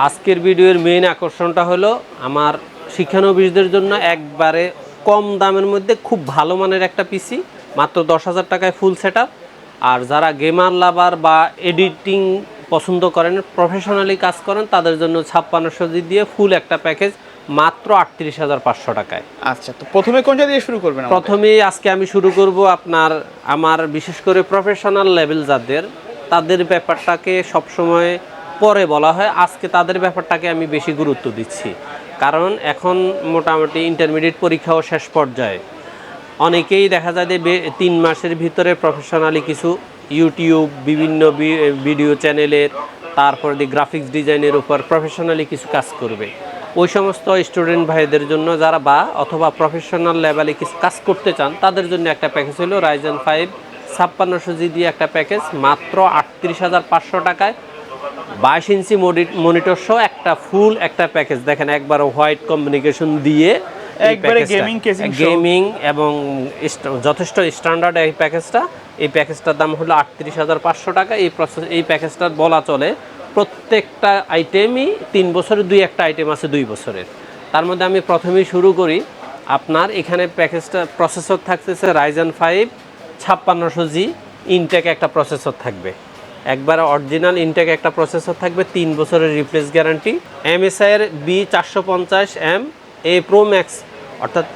আজকের ভিডিওর মেইন আকর্ষণটা হলো আমার শিক্ষানবিশদের জন্য একবারে কম দামের মধ্যে খুব ভালো মানের একটা পিসি, মাত্র 10,000 টাকায় ফুল সেটআপ। আর যারা গেমার লাভার বা এডিটিং পছন্দ করেন, প্রফেশনালি কাজ করেন, তাদের জন্য 5600 দিয়ে ফুল একটা প্যাকেজ মাত্র 38,500 টাকায়। আচ্ছা, তো প্রথমে কোনটা দিয়ে শুরু করবেন? প্রথমেই আজকে আমি শুরু করব আমার বিশেষ করে প্রফেশনাল লেভেল যাদের, তাদের ব্যাপারটাকে সবসময় পরে বলা হয়, আজকে তাদের ব্যাপারটাকে আমি বেশি গুরুত্ব দিচ্ছি। কারণ এখন মোটামুটি ইন্টারমিডিয়েট পরীক্ষাও শেষ পর্যায়ে, অনেকেই দেখা যায় যে 3 মাসের ভিতরে প্রফেশনালি কিছু ইউটিউব বিভিন্ন ভিডিও চ্যানেলের, তারপর দিয়ে গ্রাফিক্স ডিজাইনের উপর প্রফেশনালি কিছু কাজ করবে। ওই সমস্ত স্টুডেন্ট ভাইদের জন্য যারা অথবা প্রফেশনাল লেভেলে কিছু কাজ করতে চান, তাদের জন্য একটা প্যাকেজ হলো রাইজেন 5 5600 দিয়ে একটা প্যাকেজ মাত্র 38,500 টাকায়। 22 ইঞ্চি মনিটর সহ একটা ফুল একটা প্যাকেজ দেখেন, একবার হোয়াইট কমিউনিকেশন দিয়ে একবারে গেমিং এবং যথেষ্ট স্ট্যান্ডার্ড এই প্যাকেজটার দাম হলো 38,500 টাকা। এই প্যাকেজটার বলা চলে প্রত্যেকটা আইটেমই 3 বছরের, 2-1 আইটেম আছে 2 বছরের। তার মধ্যে আমি প্রথমেই শুরু করি। আপনার এখানে প্যাকেজটা প্রসেসর থাকতেছে রাইজেন 5 5600G ইনটেক একটা প্রসেসর থাকবে, একবারে অরিজিনাল ইনটেক একটা প্রসেসর থাকবে, 3 বছরের রিপ্লেস গ্যারান্টি। MSI এর B450M A Pro Max, অর্থাৎ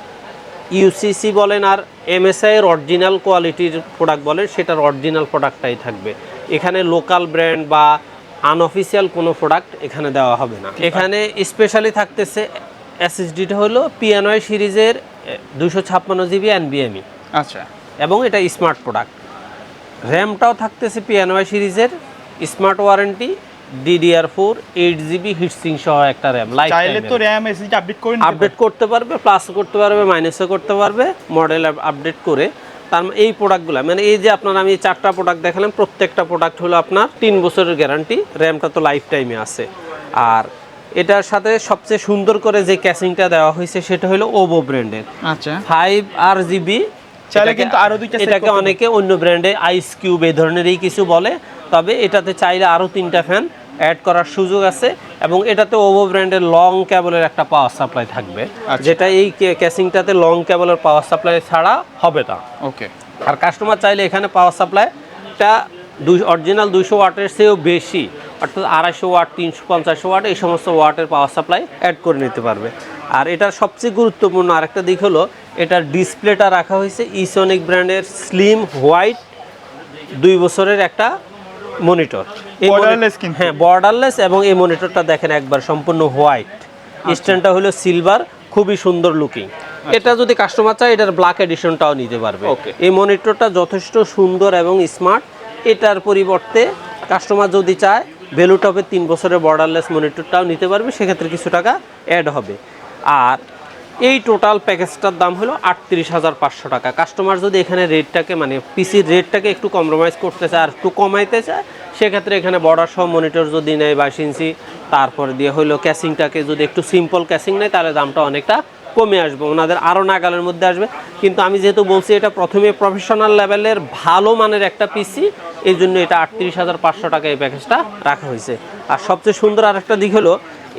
ইউসিসি বলেন আর MSI এর অরিজিনাল কোয়ালিটির প্রোডাক্ট বলেন, সেটার অরিজিনাল প্রোডাক্টটাই থাকবে। এখানে লোকাল ব্র্যান্ড বা আনঅফিসিয়াল কোনো প্রোডাক্ট এখানে দেওয়া হবে না। এখানে স্পেশালি থাকতেছে এসএসডিটা হলো PNY সিরিজের 256GB NVMe। আচ্ছা, এবং এটা স্মার্ট প্রোডাক্ট। র্যামটাও থাকতেছে PNY সিরিজের, smart warranty, DDR4 8GB heat sink সহ একটা র্যাম। চাইলে তো র্যাম এসএসডি আপডেট করতে পারবে, প্লাস করতে পারবে, মাইনাসও করতে পারবে, মডেল আপডেট করে। তার এই প্রোডাক্টগুলো মানে এই যে আপনার আমি 4টা প্রোডাক্ট দেখালাম, প্রত্যেকটা প্রোডাক্ট হলো আপনার 3 বছরের গ্যারান্টি, র্যামটা তো লাইফ টাইমে আছে। আর এটার সাথে সবচেয়ে সুন্দর করে যে ক্যাসিংটা দেওয়া হয়েছে সেটা হলো ওভো ব্র্যান্ডের। আচ্ছা, 5RGB। চাইলে কিন্তু আরো দুইটা এটাকে অনেকে অন্য ব্র্যান্ডে আইস কিউব এই ধরনেরই কিছু বলে, তবে এটাতে চাইলে আরও 3টা ফ্যান অ্যাড করার সুযোগ আছে। এবং এটাতে ওভো ব্র্যান্ডের লং কেবলের একটা পাওয়ার সাপ্লাই থাকবে, যেটা এই ক্যাসিংটাতে লং কেবলের পাওয়ার সাপ্লাই ছাড়া হবে না। ওকে। আর কাস্টমার চাইলে এখানে পাওয়ার সাপ্লাইটা অরিজিনাল 200 ওয়াটের চেয়েও বেশি, অর্থাৎ 250 ওয়াট, 350 ওয়াট এই সমস্ত ওয়াটের পাওয়ার সাপ্লাই অ্যাড করে নিতে পারবে। আর এটার সবচেয়ে গুরুত্বপূর্ণ আরেকটা দিক হলো এটার ডিসপ্লেটা রাখা হয়েছে ইসোনিক ব্র্যান্ডের স্লিম হোয়াইট 2 বছরের একটা মনিটর। হ্যাঁ, বর্ডারলেস। এবং এই মনিটরটা দেখেন একবার সম্পূর্ণ হোয়াইট, স্ট্যান্ডটা হলো সিলভার, খুবই সুন্দর লুকিং। এটা যদি কাস্টমার চায় এটার ব্ল্যাক এডিশনটাও নিতে পারবে। এই মনিটরটা যথেষ্ট সুন্দর এবং স্মার্ট। এটার পরিবর্তে কাস্টমার যদি চায় ভ্যালুটপের 3 বছরের বর্ডারলেস মনিটরটাও নিতে পারবে, সেক্ষেত্রে কিছু টাকা অ্যাড হবে। আর এই টোটাল প্যাকেজটার দাম হলো 38,500 টাকা। কাস্টমার যদি এখানে রেটটাকে মানে পিসির রেটটাকে একটু কম্প্রোমাইজ করতে চায় আর একটু কমাইতে চায়, সেক্ষেত্রে এখানে বর্ডার সহ মনিটর যদি নেয় 22 ইঞ্চি, তারপর দিয়ে হলো ক্যাসিংটাকে যদি একটু সিম্পল ক্যাসিং নেয়, তাহলে দামটা অনেকটা কমে আসবে, ওনাদের আরও নাগালের মধ্যে আসবে। কিন্তু আমি যেহেতু বলছি এটা প্রথমে প্রফেশনাল লেভেলের ভালো মানের একটা পিসি, এই জন্য এটা 38,500 টাকা এই প্যাকেজটা রাখা হয়েছে। আর সবচেয়ে সুন্দর আরেকটা দিক হলো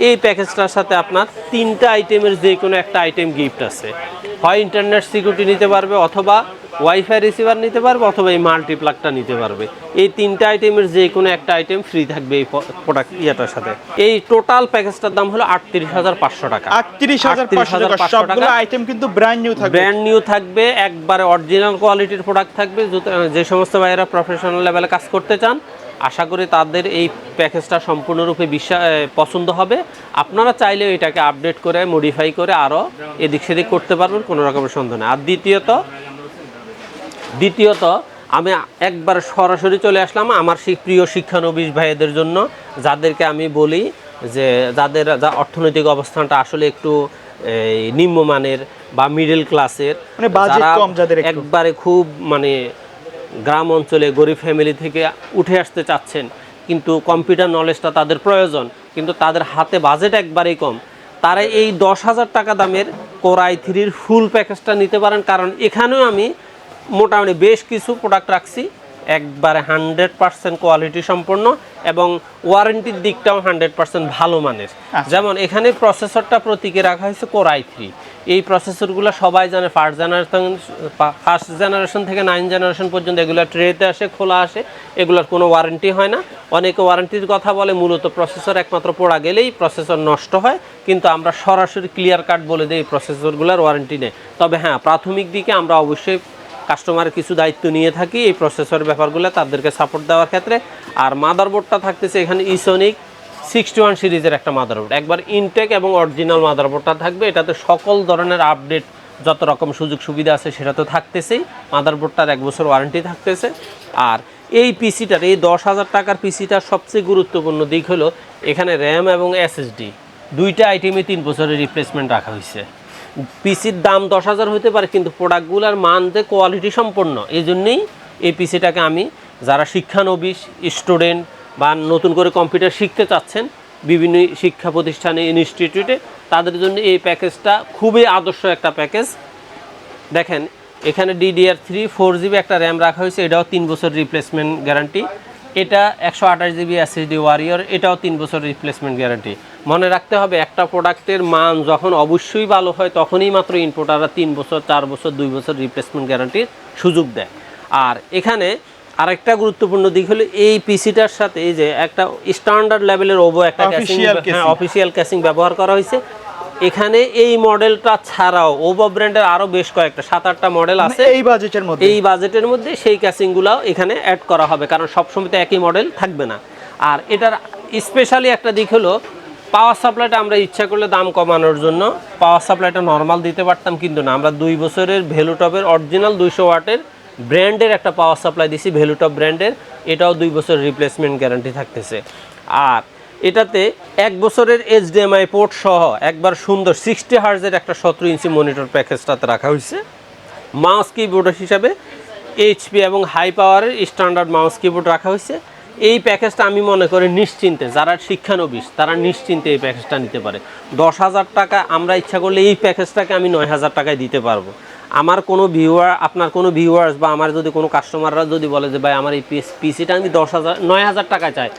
এই প্যাকেজটার সাথে আপনার 3টা আইটেমের যে কোনো একটা আইটেম গিফট আছে। হয় ইন্টারনেট সিকিউরিটি নিতে পারবে, অথবা ওয়াইফাই রিসিভার নিতে পারবে, অথবা এই মাল্টিপ্লাগটা নিতে পারবে। এই 3টা আইটেমের যে কোনো একটা আইটেম ফ্রি থাকবে এই প্রোডাক্ট ইয়াটার সাথে। এই টোটাল প্যাকেজটার দাম হলো 38,500 টাকা। 38,500 টাকা। সবগুলো আইটেম কিন্তু ব্র্যান্ড নিউ থাকবে, একবারে অরিজিনাল কোয়ালিটির প্রোডাক্ট থাকবে। যে সমস্ত ভাইয়েরা প্রফেশনাল লেভেলে কাজ করতে চান, আশা করি তাদের এই প্যাকেজটা সম্পূর্ণরূপে পছন্দ হবে। আপনারা চাইলেও এটাকে আপডেট করে মডিফাই করে আরও এদিক সেদিক করতে পারবেন, কোনো রকমের সন্দেহ নেই। আর দ্বিতীয়ত আমি একবার সরাসরি চলে আসলাম আমার প্রিয় শিক্ষানবিশ ভাইদের জন্য, যাদেরকে আমি বলি যে যাদের অর্থনৈতিক অবস্থানটা আসলে একটু নিম্নমানের বা মিডল ক্লাসের, একবারে খুব মানে গ্রাম অঞ্চলে গরিব ফ্যামিলি থেকে উঠে আসতে চাচ্ছেন, কিন্তু কম্পিউটার নলেজটা তাদের প্রয়োজন, কিন্তু তাদের হাতে বাজেট একবারেই কম, তারা এই 10,000 টাকা দামের কোর i3-র ফুল প্যাকেজটা নিতে পারেন। কারণ এখানেও আমি মোটামুটি বেশ কিছু প্রোডাক্ট রাখছি একবারে 100% কোয়ালিটি সম্পন্ন এবং ওয়ারেন্টির দিকটাও 100% ভালো মানের। যেমন এখানে প্রসেসরটা প্রতীকে রাখা হয়েছে কোর i3। এই প্রসেসরগুলো সবাই জানে ফার্স্ট জেনারেশন থেকে 9 জেনারেশন পর্যন্ত এগুলো ট্রেতে আসে, খোলা আসে, এগুলোর কোনো ওয়ারেন্টি হয় না। অনেকে ওয়ারেন্টির কথা বলে, মূলত প্রসেসর একমাত্র পোড়া গেলেই প্রসেসর নষ্ট হয়, কিন্তু আমরা সরাসরি ক্লিয়ার কাট বলে দিই এই প্রসেসরগুলোর ওয়ারেন্টি নেই। তবে হ্যাঁ, প্রাথমিক দিকে আমরা অবশ্যই কাস্টমারের কিছু দায়িত্ব নিয়ে থাকি এই প্রসেসর ব্যাপারগুলো তাদেরকে সাপোর্ট দেওয়ার ক্ষেত্রে। আর মাদারবোর্ডটা থাকতেছে এখানে ইসোনিক 61 সিরিজের একটা মাদারবোর্ড, একবার ইনটেক এবং অরিজিনাল মাদারবোর্ডটা থাকবে। এটাতে সকল ধরনের আপডেট, যত রকম সুযোগ সুবিধা আছে সেটা তো থাকতেছেই। মাদারবোর্ডটার 1 বছর ওয়ারেন্টি থাকতেছে। আর এই পিসিটার, এই 10,000 টাকার পিসিটার সবচেয়ে গুরুত্বপূর্ণ দিক হলো এখানে র্যাম এবং এসএসডি দুইটা আইটেমে 3 বছরের রিপ্লেসমেন্ট রাখা হয়েছে। পিসির দাম 10,000 হতে পারে, কিন্তু প্রোডাক্টগুলোর মান যে কোয়ালিটি সম্পন্ন, এই জন্যেই এই পিসিটাকে আমি, যারা শিক্ষানবিশ স্টুডেন্ট বা নতুন করে কম্পিউটার শিখতে চাচ্ছেন বিভিন্ন শিক্ষা প্রতিষ্ঠানে, ইনস্টিটিউটে, তাদের জন্য এই প্যাকেজটা খুবই আদর্শ একটা প্যাকেজ। দেখেন এখানে DDR3 4GB একটা র্যাম রাখা হয়েছে, এটাও 3 বছর রিপ্লেসমেন্ট গ্যারান্টি। এটা 128GB SSD ওয়ারিয়র, এটাও 3 বছর রিপ্লেসমেন্ট গ্যারান্টি। মনে রাখতে হবে, একটা প্রোডাক্টের মান যখন অবশ্যই ভালো হয় তখনই মাত্র ইম্পোর্টাররা 3 বছর, 4 বছর, 2 বছর রিপ্লেসমেন্ট গ্যারান্টির সুযোগ দেয়। আর এখানে আরেকটা গুরুত্বপূর্ণ দিক হলো এই পিসিটার সাথে এই যে একটা স্ট্যান্ডার্ড লেভেলের ওভো একটা অফিসিয়াল ক্যাসিং ব্যবহার করা হয়েছে। এখানে এই মডেলটা ছাড়াও ওভো ব্র্যান্ডের আরো বেশ কয়েকটা 7-8টা মডেল আছে এই বাজেটের মধ্যে। সেই ক্যাসিংগুলোও এখানে অ্যাড করা হবে, কারণ সবসময় তো একই মডেল থাকবে না। আর এটার স্পেশালি একটা দিক হলো পাওয়ার সাপ্লাইটা আমরা ইচ্ছা করলে দাম কমানোর জন্য পাওয়ার সাপ্লাইটা নর্মাল দিতে পারতাম, কিন্তু না, আমরা 2 বছরের ভ্যালুটপের অরিজিনাল 200 ওয়াটের ব্র্যান্ডের একটা পাওয়ার সাপ্লাই দিছি, ভ্যালুটপ ব্র্যান্ডের। এটাও 2 বছর রিপ্লেসমেন্ট গ্যারান্টি থাকতেছে। আর এটাতে 1 বছরের HDMI পোর্ট সহ একবার সুন্দর 60 হার্জের একটা 17 ইঞ্চি মনিটর প্যাকেজটাতে রাখা হয়েছে। মাউস কিবোর্ড হিসাবে HP এবং হাই পাওয়ারের স্ট্যান্ডার্ড মাউস কিবোর্ড রাখা হয়েছে। এই প্যাকেজটা আমি মনে করি নিশ্চিন্তে, যারা শিক্ষানবিশ তারা নিশ্চিন্তে এই প্যাকেজটা নিতে পারে। 10,000 টাকা আমরা ইচ্ছা করলে এই প্যাকেজটাকে আমি 9,000 টাকায় দিতে পারবো। আমার কোনো আপনার কোনো ভিউয়ার্স বা আমার যদি কোনো কাস্টমাররা যদি বলে যে ভাই আমার এই পিসিটা আমি 9,000 টাকায় চাই,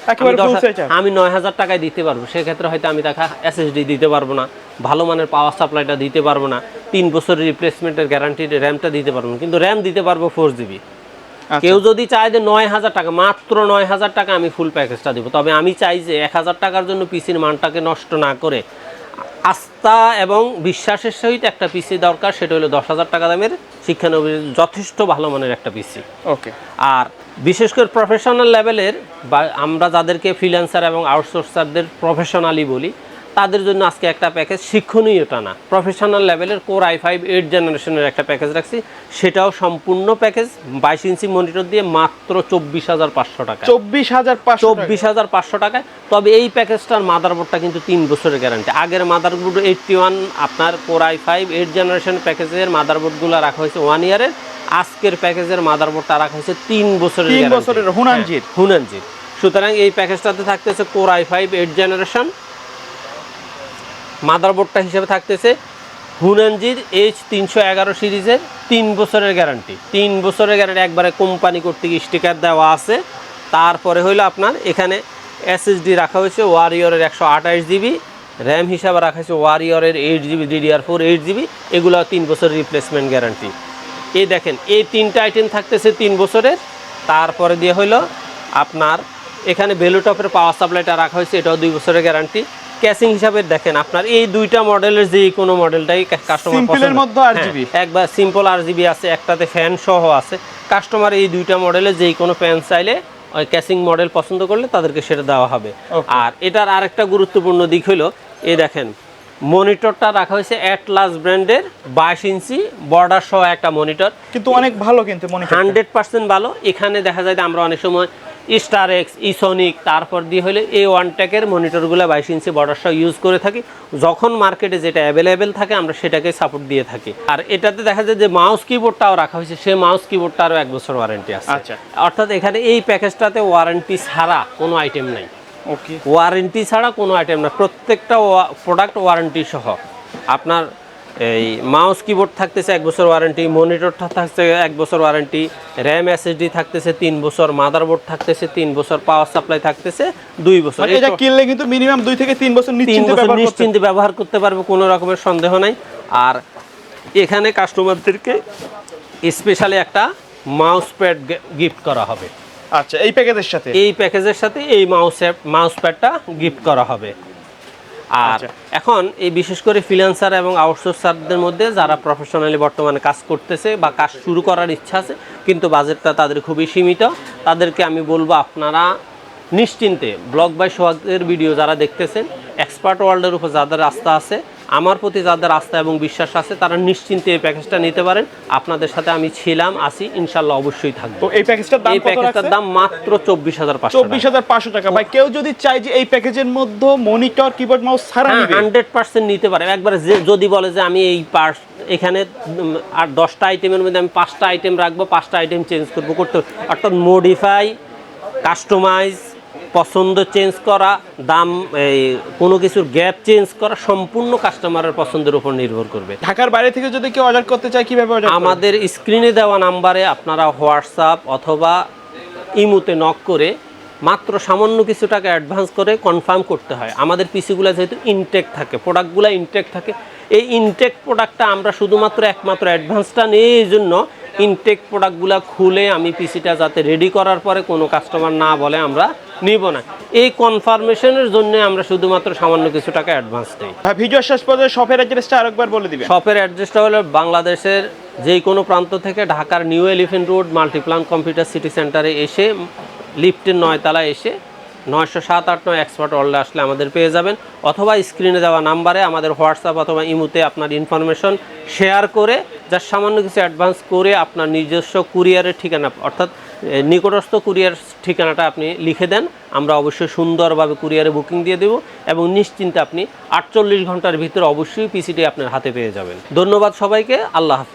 আমি 9,000 টাকায় দিতে পারবো, সেক্ষেত্রে হয়তো আমি তাকে SSD দিতে পারবো না, ভালো মানের পাওয়ার সাপ্লাইটা দিতে পারবো না, 3 বছরের রিপ্লেসমেন্টের গ্যারান্টির র্যামটা দিতে পারবো না, কিন্তু র্যাম দিতে পারবো 4GB। কেউ যদি চায় যে 9,000 টাকা, মাত্র 9,000 টাকা আমি ফুল প্যাকেজটা দিব, তবে আমি চাই যে 1,000 টাকার জন্য পিসির মানটাকে নষ্ট না করে আস্থা এবং বিশ্বাসের সহিত একটা পিসি দরকার, সেটা হলো 10,000 টাকা দামের শিক্ষানবিশ যথেষ্ট ভালো মানের একটা পিসি। ওকে। আর বিশেষ করে প্রফেশনাল লেভেলের বা আমরা যাদেরকে ফ্রিল্যান্সার এবং আউটসোর্সারদের প্রফেশনালি বলি, তাদের জন্য আজকে একটা প্যাকেজ শিক্ষণীয়টা না, প্রফেশনাল লেভেলের কোর i5 8 জেনারেশনের একটা প্যাকেজ রাখছি। সেটাও সম্পূর্ণ প্যাকেজ 22 ইঞ্চি মনিটর দিয়ে মাত্র 24,500 টাকা। 24,500 টাকায়। তবে এই প্যাকেজটার মাদারবোর্ডটা কিন্তু 3 বছরের গ্যারান্টি। আগের মাদারবোর্ড 81 আপনার কোর i5 8 জেনারেশন প্যাকেজের মাদারবোর্ডগুলো রাখা হয়েছে 1 ইয়ারের, আজকের প্যাকেজের মাদারবোর্ডটা রাখা হয়েছে 3 বছরের গ্যারান্টি, হুনানজির। সুতরাং এই প্যাকেজটাতে থাকতেছে কোর i5 8 জেনারেশন, মাদারবোর্ডটা হিসেবে থাকতেছে হুনানজির H311 সিরিজের 3 বছরের গ্যারান্টি। 3 বছরের গ্যারান্টি একবারে কোম্পানি কর্তৃক স্টিকার দেওয়া আছে। তারপরে হইলো আপনার এখানে SSD রাখা হয়েছে ওয়ারিয়রের 128GB, র্যাম হিসাবে রাখা হয়েছে ওয়ারিয়রের 8GB, DDR4 8GB, এগুলো 3 বছরের রিপ্লেসমেন্ট গ্যারান্টি। এই দেখেন এই 3টা আইটেম থাকতেছে 3 বছরের। তারপরে দিয়ে হইলো আপনার এখানে ভ্যালুটপের পাওয়ার সাপ্লাইটা রাখা হয়েছে, এটাও 2 বছরের গ্যারান্টি। ক্যাসিং হিসাবে দেখেন আপনার এই দুইটা মডেলের যে কোনো মডেলটাই কাস্টমার একবার সিম্পল RGB আছে, একটাতে ফ্যান সহ আছে। কাস্টমার এই দুইটা মডেলে যেই কোনো ফ্যান চাইলে ওই ক্যাসিং মডেল পছন্দ করলে তাদেরকে সেটা দেওয়া হবে। আর এটার আরেকটা গুরুত্বপূর্ণ দিক হলো এই দেখেন মনিটরটা রাখা হয়েছে অ্যাটলাস ব্র্যান্ডের 22 ইঞ্চি বর্ডার সহ একটা মনিটর, কিন্তু অনেক ভালো, কিন্তু 100% ভালো। এখানে দেখা যায় আমরা অনেক সময় স্টারএক্স, ইসোনিক, তারপর দিয়ে হলে A1 টেকের মনিটরগুলো 22 ইঞ্চি বর্ডার সহ ইউজ করে থাকি। যখন মার্কেটে যেটা অ্যাভেলেবেল থাকে আমরা সেটাকে সাপোর্ট দিয়ে থাকি। আর এটাতে দেখা যায় যে মাউস কিবোর্ডটাও রাখা হয়েছে, সেই মাউস কিবোর্ডটারও 1 বছর ওয়ারেন্টি আছে। আচ্ছা, অর্থাৎ এখানে এই প্যাকেজটাতে ওয়ারেন্টি ছাড়া কোনো আইটেম নাই। ওকে, ওয়ারেন্টি ছাড়া কোনো আইটেম না, প্রত্যেকটা প্রোডাক্ট ওয়ারেন্টি সহ। আপনার এই মাউস কিবোর্ড থাকতেছে 1 বছর ওয়ারেন্টি, মনিটরটা থাকছে 1 বছর ওয়ারেন্টি, র্যাম এসএসডি থাকতেছে 3 বছর, মাদারবোর্ড থাকতেছে 3 বছর, পাওয়ার সাপ্লাই থাকতেছে 2 বছর। মানে এটা কিনলে কিন্তু মিনিমাম 2 থেকে 3 বছর নিশ্চিন্তে ব্যবহার করতে পারবে, কোনো রকমের সন্দেহ নাই। আর এখানে কাস্টমারদেরকে স্পেশালি একটা মাউস প্যাড গিফট করা হবে। আচ্ছা, এই প্যাকেজের সাথে এই প্যাকেজের সাথে এই মাউস প্যাডটা গিফট করা হবে। আর এখন এই বিশেষ করে ফ্রিল্যান্সার এবং আউটসোর্সারদের মধ্যে যারা প্রফেশনালি বর্তমানে কাজ করতেছে বা কাজ শুরু করার ইচ্ছা আছে কিন্তু বাজেটটা তাদের খুবই সীমিত, তাদেরকে আমি বলবো আপনারা নিশ্চিন্তে ব্লগ বাই সোহাগের ভিডিও যারা দেখতেছেন, এক্সপার্ট ওয়ার্ল্ডের উপর যাদের আস্থা আছে, আমার প্রতি যাদের আস্থা এবং বিশ্বাস আছে, তারা নিশ্চিন্তে এই প্যাকেজটা নিতে পারেন। আপনাদের সাথে আমি ছিলাম, আছি, ইনশাল্লাহ অবশ্যই থাকবো। তো এই প্যাকেজটার দাম এই কত প্যাকেজটার রাখছেন? দাম মাত্র 24,500 টাকা। 24,500 টাকা। ভাই কেউ যদি চায় যে এই প্যাকেজের মধ্যে মনিটর কিবোর্ড মাউস ছাড়া নিবে, 100% নিতে পারে। একবারে যদি বলে যে আমি এই পার্ট এখানে আর 10টা আইটেমের মধ্যে আমি 5টা আইটেম রাখবো, 5টা আইটেম চেঞ্জ করবো, করতে, অর্থাৎ মডিফাই, কাস্টমাইজ, পছন্দ চেঞ্জ করা, দাম এই কোনো কিছুর গ্যাপ চেঞ্জ করা সম্পূর্ণ কাস্টমারের পছন্দের উপর নির্ভর করবে। ঢাকার বাইরে থেকে যদি কেউ অর্ডার করতে চায় কিভাবে অর্ডার করবে? আমাদের স্ক্রিনে দেওয়া নাম্বারে আপনারা হোয়াটসঅ্যাপ অথবা ইমোতে নক করে মাত্র সামান্য কিছু টাকা অ্যাডভান্স করে কনফার্ম করতে হয়। আমাদের পিসিগুলো যেহেতু ইনটেক থাকে, প্রোডাক্টগুলো ইনটেক থাকে, এই ইনটেক প্রোডাক্টটা আমরা শুধুমাত্র একমাত্র অ্যাডভান্সটা নিয়ে এই জন্য ইনটেক প্রোডাক্টগুলো খুলে আমি পিসিটা যাতে রেডি করার পরে কোনো কাস্টমার না বলে আমরা নিব না, এই কনফার্মেশনের জন্য আমরা শুধুমাত্র সামান্য কিছু টাকা অ্যাডভান্স দিই। ভিডিও শেষ পর্যন্ত শপের অ্যাড্রেসটা আরেকবার বলে দিবেন। শপের অ্যাড্রেসটা হলো বাংলাদেশের যে কোনো প্রান্ত থেকে ঢাকার new elephant road Multiplan computer city সেন্টারে এসে লিফটের 9 তলায় এসে 90789 এক্সপার্ট ওয়ার্ল্ডে আসলে আমাদের পেয়ে যাবেন, অথবা স্ক্রিনে দেওয়া নাম্বারে আমাদের হোয়াটসঅ্যাপ অথবা ইমোতে আপনার ইনফরমেশন শেয়ার করে যার সামান্য কিছু অ্যাডভান্স করে আপনার নিজস্ব কুরিয়ারের ঠিকানা অর্থাৎ নিকটস্থ কুরিয়ার ঠিকানাটা আপনি লিখে দেন, আমরা অবশ্যই সুন্দরভাবে কুরিয়ারে বুকিং দিয়ে দেব এবং নিশ্চিন্তে আপনি 48 ঘন্টার ভিতরে অবশ্যই পিসিটি আপনার হাতে পেয়ে যাবেন। ধন্যবাদ সবাইকে, আল্লাহ হাফিজ।